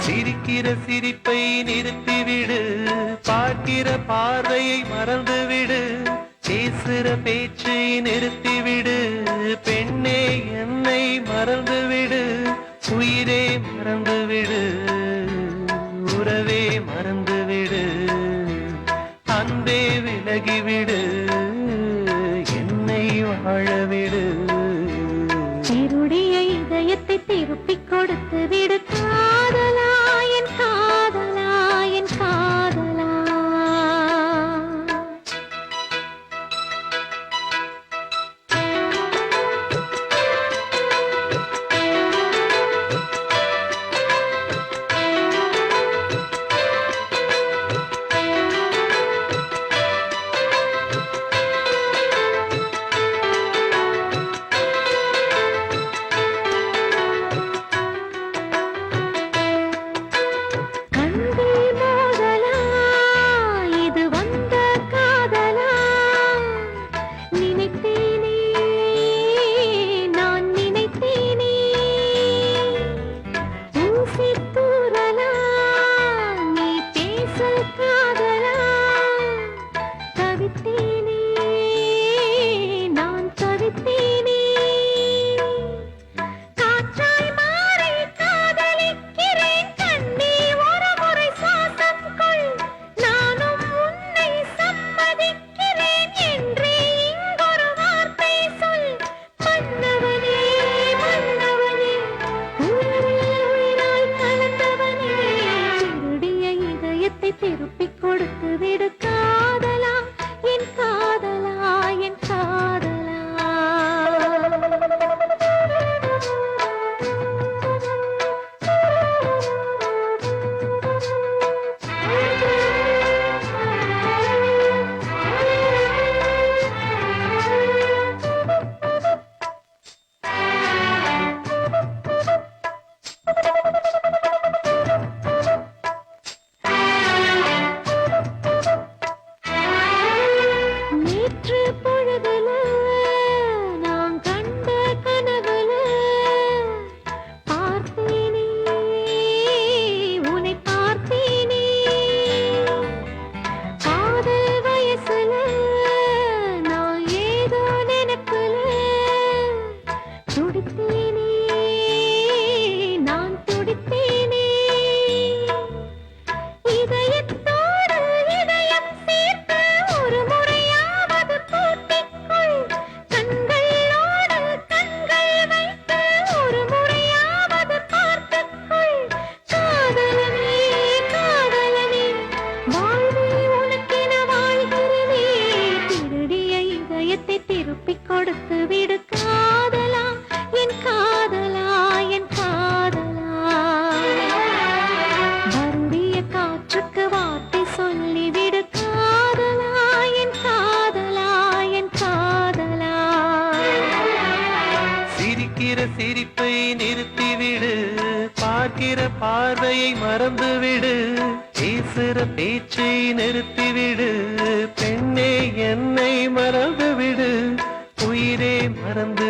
சிரிக்கிற சிரிப்பை நிறுத்திவிடு, பார்க்கிற பார்வையை மறந்துவிடு, பேசுற பேச்சை நிறுத்திவிடு, பெண்ணே என்னை மறந்துவிடு, உயிரே மறந்துவிடு, உறவே மறந்துவிடு, அன்பே விலகிவிடு, என்னை வாழவிடு. திருடைய இதயத்தை திருப்பிக் கொடுத்து விடு காதலா, என் காதலா, என் காதலா. திருப்பிக் கொடுத்து விடு காதலா, என் காதலா, என் காதலா. திருப்பிக் கொடுத்து விடு காதலா, என் காதலா, என் காதலா. வருடிய காற்றுக்கு வார்த்தை சொல்லிவிடு காதலா, என் காதலா, என் காதலா. சிரிக்கிற சிரிப்பை நிறுத்திவிடு, பார்க்கிற பார்வையை மறந்துவிடு, பேசுற பேச்சை நிறுத்திவிடு, பெண்ணே என்னை மறந்துவிடு, உயிரே மறந்து